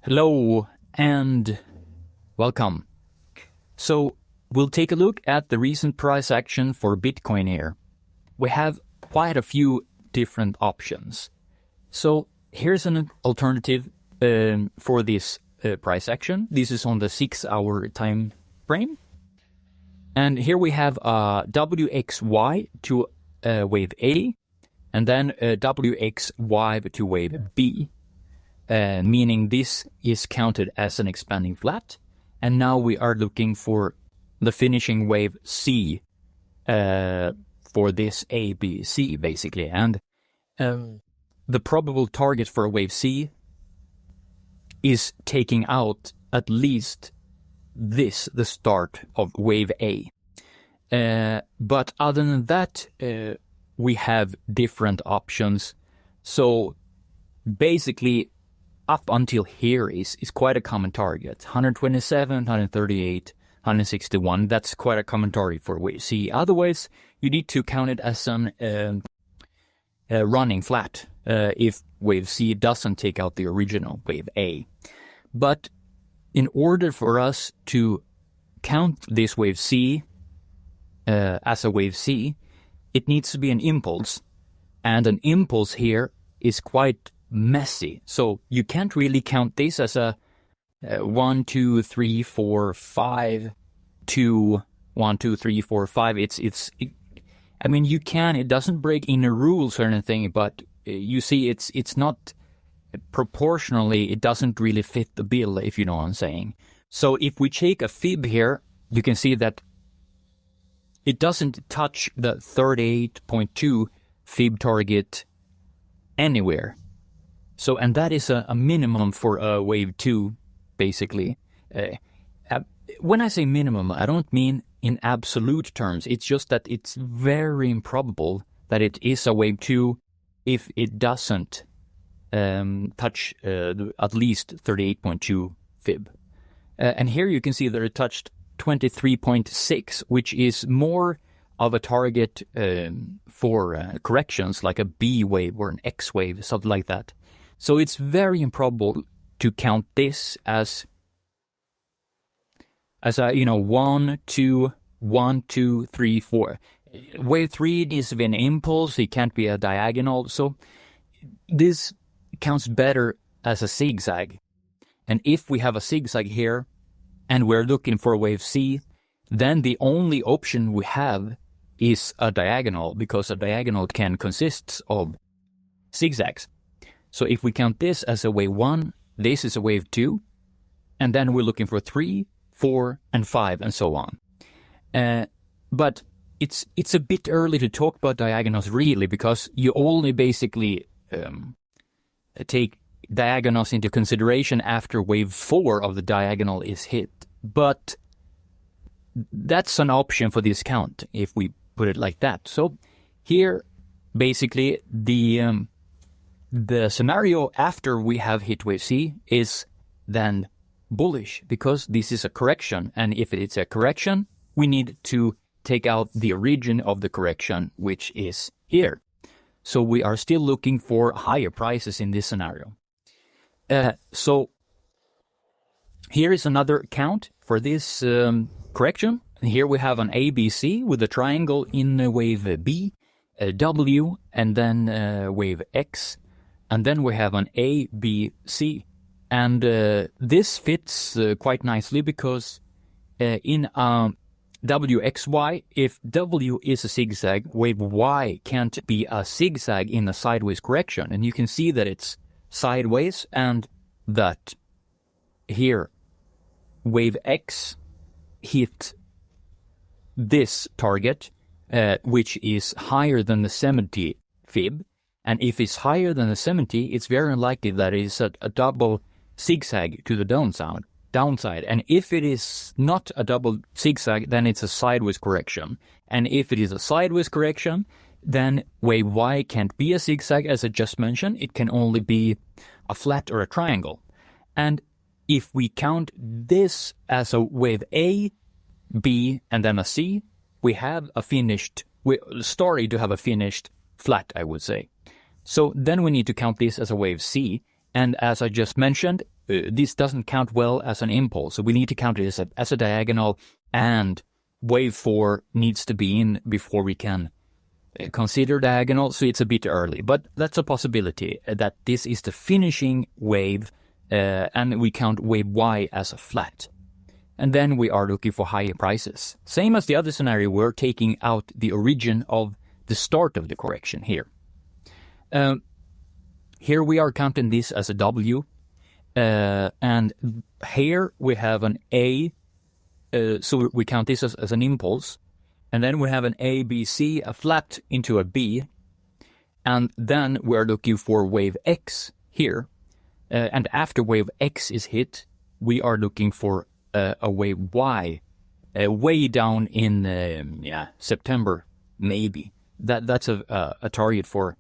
Hello and welcome. So we'll take a look at the recent price action for Bitcoin here. We have quite a few different options. So here's an alternative for this price action. This is on the 6-hour time frame. And here we have WXY to wave A, and then WXY to wave B. Meaning this is counted as an expanding flat, and now we are looking for the finishing wave C for this A, B, C basically, and the probable target for wave C is taking out at least the start of wave A. But other than that, we have different options. So basically, up until here is quite a common target. 127, 138, 161. That's quite a common target for wave C. Otherwise, you need to count it as an running flat if wave C doesn't take out the original wave A. But in order for us to count this wave C as a wave C, it needs to be an impulse. And an impulse here is quite messy. So you can't really count this as a 1, 2, 3, 4, 5, 2, 1, 2, 3, 4, 5. I mean, you can. It doesn't break inner rules or anything, but you see, it's not proportionally. It doesn't really fit the bill, if you know what I'm saying. So if we take a fib here, you can see that it doesn't touch the 38.2 fib target anywhere. So, and that is a minimum for wave 2, basically. When I say minimum, I don't mean in absolute terms. It's just that it's very improbable that it is a wave 2 if it doesn't touch at least 38.2 fib. And here you can see that it touched 23.6, which is more of a target for corrections, like a B wave or an X wave, something like that. So it's very improbable to count this as a 1, 2, 1, 2, 3, 4. Wave 3 needs to be an impulse. It can't be a diagonal. So this counts better as a zigzag. And if we have a zigzag here and we're looking for wave C, then the only option we have is a diagonal, because a diagonal can consist of zigzags. So if we count this as a wave 1, this is a wave 2, and then we're looking for 3, 4, and 5, and so on. But it's a bit early to talk about diagonals, really, because you only basically take diagonals into consideration after wave 4 of the diagonal is hit. But that's an option for this count, if we put it like that. So here, basically, the scenario after we have hit wave C is then bullish, because this is a correction, and if it's a correction, we need to take out the origin of the correction, which is here. So we are still looking for higher prices in this scenario. So here is another count for this correction. Here we have an ABC with a triangle in wave B, W, and then wave X. And then we have an A, B, C. And this fits quite nicely, because in WXY, if W is a zigzag, wave Y can't be a zigzag in a sideways correction. And you can see that it's sideways, and that here wave X hit this target, which is higher than the 70 fib. And if it's higher than the 70, it's very unlikely that it is a double zigzag to the downside. And if it is not a double zigzag, then it's a sideways correction. And if it is a sideways correction, then wave Y can't be a zigzag, as I just mentioned. It can only be a flat or a triangle. And if we count this as a wave A, B, and then a C, we have a finished, story to have a finished flat, I would say. So then we need to count this as a wave C. And as I just mentioned, this doesn't count well as an impulse. So we need to count it as a diagonal, and wave 4 needs to be in before we can consider diagonal. So it's a bit early, but that's a possibility that this is the finishing wave, and we count wave Y as a flat. And then we are looking for higher prices. Same as the other scenario, we're taking out the origin of the start of the correction here. Here we are counting this as a W, and here we have an A, so we count this as an impulse, and then we have an A, B, C, a flat into a B, and then we're looking for wave X here, and after wave X is hit, we are looking for a wave Y, way down in September, maybe. That's a target for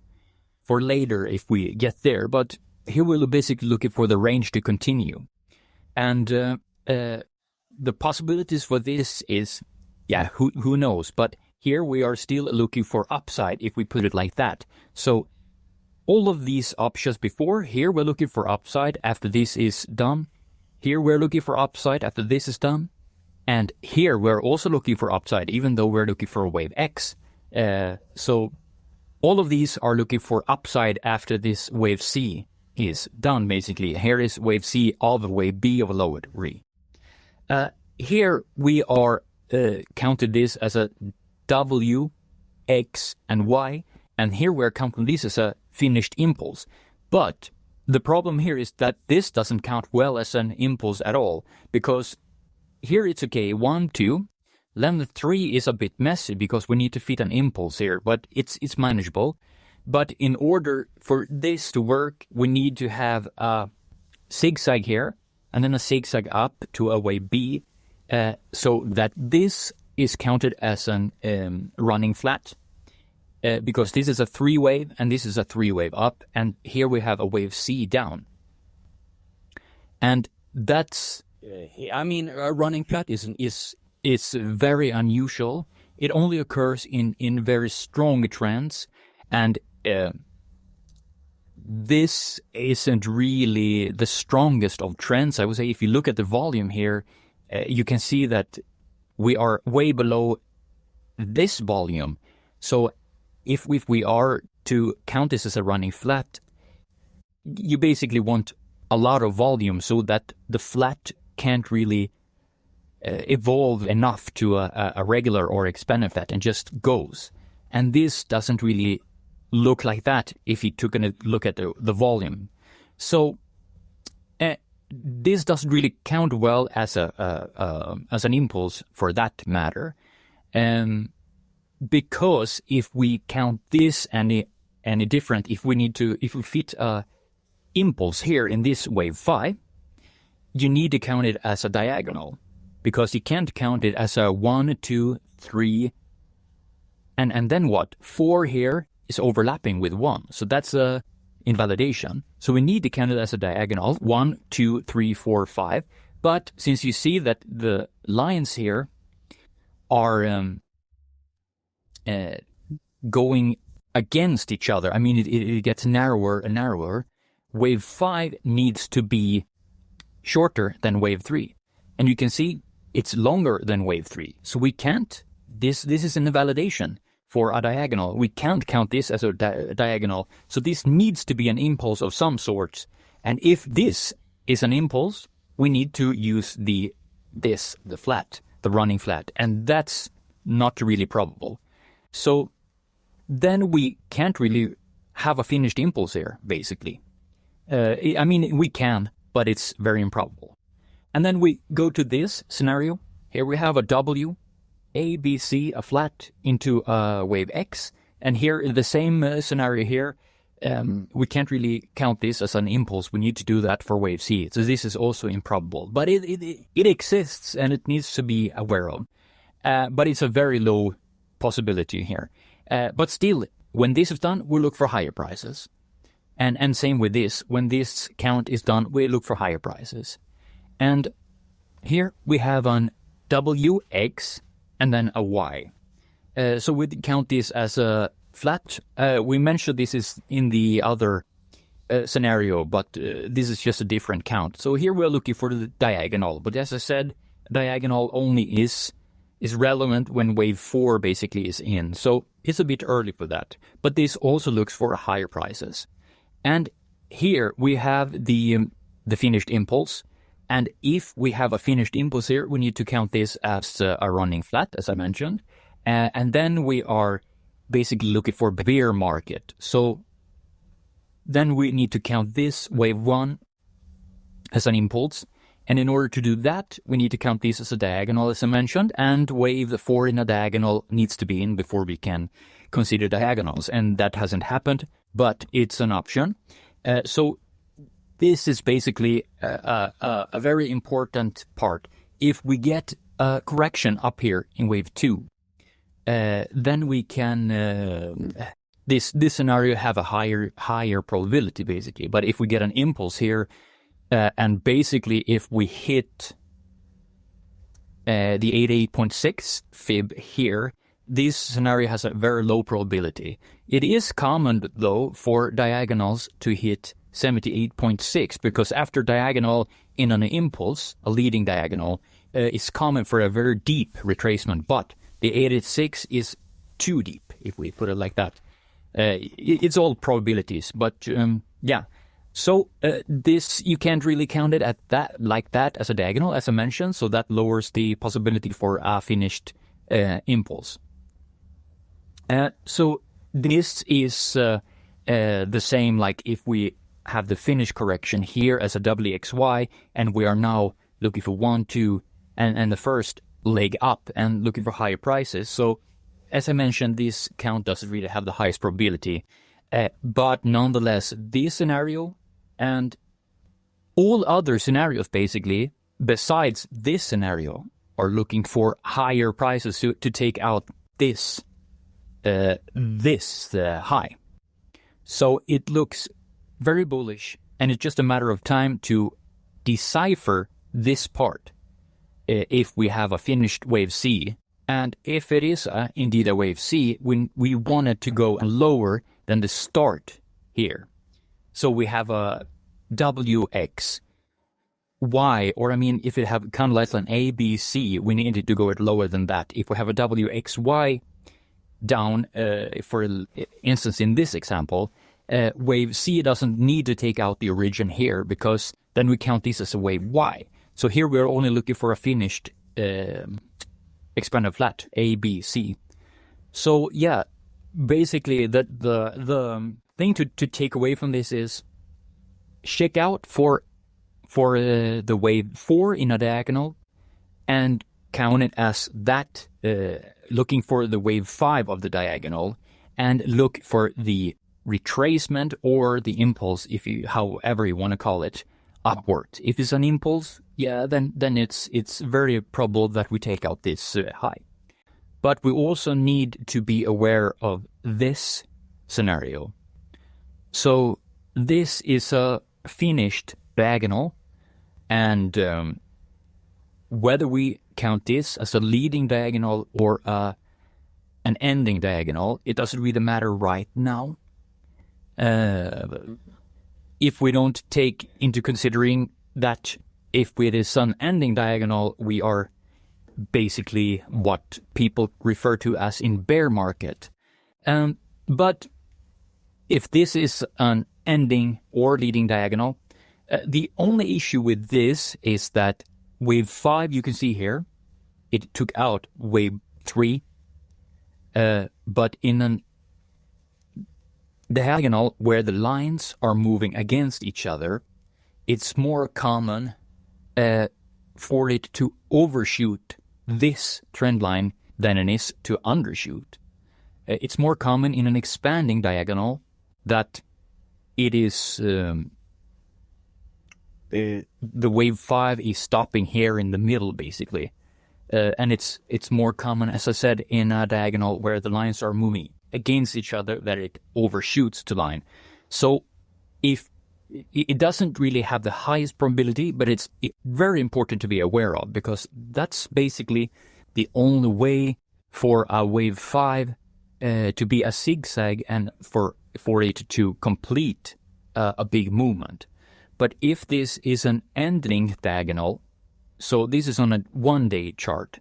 later if we get there, but here we're basically looking for the range to continue. And the possibilities for this is, who knows, but here we are still looking for upside if we put it like that. So all of these options before, here we're looking for upside after this is done. Here we're looking for upside after this is done. And here we're also looking for upside, even though we're looking for a wave X. So all of these are looking for upside after this wave C is done, basically. Here is wave C of wave B of a lower degree. Here we are counted this as a W, X, and Y. And here we're counting this as a finished impulse. But the problem here is that this doesn't count well as an impulse at all, because here it's okay, 1, 2. Then 3 is a bit messy because we need to fit an impulse here, but it's manageable. But in order for this to work, we need to have a zigzag here, and then a zigzag up to a wave B, so that this is counted as an running flat, because this is a 3 wave, and this is a 3 wave up, and here we have a wave C down. And that's, a running flat is very unusual. It only occurs in very strong trends, and this isn't really the strongest of trends. I would say if you look at the volume here, you can see that we are way below this volume. So if we are to count this as a running flat, you basically want a lot of volume so that the flat can't really evolve enough to a regular or expanded flat and just goes. And this doesn't really look like that if you took a look at the volume. So this doesn't really count well as an impulse for that matter, because if we count this any different, if we fit a impulse here in this wave 5, you need to count it as a diagonal, because you can't count it as a 1, 2, 3, and then what? 4 here is overlapping with 1, so that's a invalidation. So we need to count it as a diagonal, 1, 2, 3, 4, 5. But since you see that the lines here are going against each other, it gets narrower and narrower, wave 5 needs to be shorter than wave 3. And you can see it's longer than wave 3. So we can't, this is an invalidation for a diagonal. We can't count this as a diagonal. So this needs to be an impulse of some sort. And if this is an impulse, we need to use the flat, the running flat. And that's not really probable. So then we can't really have a finished impulse here, basically. We can, but it's very improbable. And then we go to this scenario. Here we have a W, A, B, C, a flat into a wave X. And here, the same scenario here, we can't really count this as an impulse. We need to do that for wave C. So this is also improbable. But it exists, and it needs to be aware of. But it's a very low possibility here. But still, when this is done, we look for higher prices. And same with this. When this count is done, we look for higher prices. And here we have an WX and then a Y. So we count this as a flat. We mentioned this is in the other scenario, but this is just a different count. So here we're looking for the diagonal, but as I said, diagonal only is relevant when wave 4 basically is in. So it's a bit early for that. But this also looks for higher prices. And here we have the finished impulse. And if we have a finished impulse here, we need to count this as a running flat, as I mentioned. And then we are basically looking for bear market. So then we need to count this wave 1 as an impulse. And in order to do that, we need to count this as a diagonal, as I mentioned, and wave 4 in a diagonal needs to be in before we can consider diagonals. And that hasn't happened, but it's an option. So this is basically a very important part. If we get a correction up here in wave 2, then we can, this scenario have a higher probability, basically. But if we get an impulse here, and basically, if we hit the 88.6 fib here, this scenario has a very low probability. It is common, though, for diagonals to hit 78.6, because after diagonal in an impulse, a leading diagonal, is common for a very deep retracement. But the 86 is too deep, if we put it like that. It's all probabilities, but yeah. So this, you can't really count it at that like that as a diagonal, as I mentioned, so that lowers the possibility for a finished impulse. So this is the same like if we have the finish correction here as a WXY, and we are now looking for 1, 2, and the first leg up and looking for higher prices. So as I mentioned, this count doesn't really have the highest probability. But nonetheless, this scenario and all other scenarios, basically, besides this scenario, are looking for higher prices to take out this high. So it looks very bullish, and it's just a matter of time to decipher this part if we have a finished wave C. And if it is indeed a wave C, we want it to go lower than the start here. So we have a WX, Y, or I mean, if it have kind of like an A, B, C, we need it to go lower than that. If we have a WXY down, for instance, in this example, wave C doesn't need to take out the origin here, because then we count this as a wave Y. So here we're only looking for a finished expanded flat, A, B, C. So yeah, basically the thing to take away from this is check out for the wave 4 in a diagonal and count it as that, looking for the wave 5 of the diagonal, and look for the retracement or the impulse, if you, however you want to call it, upward. If it's an impulse, yeah, then it's very probable that we take out this high. But we also need to be aware of this scenario. So this is a finished diagonal, and whether we count this as a leading diagonal or an ending diagonal, it doesn't really matter right now. If we don't take into considering that if it is an ending diagonal, we are basically what people refer to as in bear market. But if this is an ending or leading diagonal, the only issue with this is that wave 5, you can see here, it took out wave 3, but in an diagonal where the lines are moving against each other, it's more common for it to overshoot this trend line than it is to undershoot. It's more common in an expanding diagonal that it is the wave 5 is stopping here in the middle, basically. And it's more common, as I said, in a diagonal where the lines are moving against each other, that it overshoots the line. So if it doesn't really have the highest probability, but it's very important to be aware of, because that's basically the only way for a wave 5 to be a zigzag and for it to complete a big movement. But if this is an ending diagonal, so this is on a 1-day chart,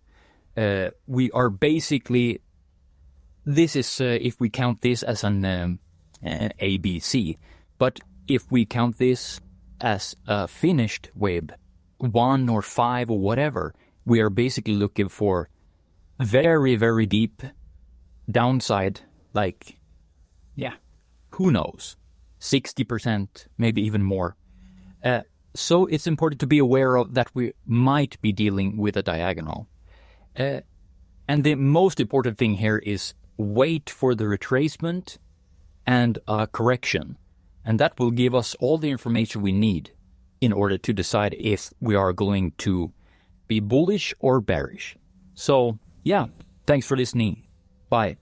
we are basically, this is if we count this as an ABC, but if we count this as a finished wave, 1 or 5 or whatever, we are basically looking for very, very deep downside, like, yeah, who knows, 60%, maybe even more. So it's important to be aware of that we might be dealing with a diagonal. And the most important thing here is wait for the retracement and a correction. And that will give us all the information we need in order to decide if we are going to be bullish or bearish. So, yeah, thanks for listening. Bye.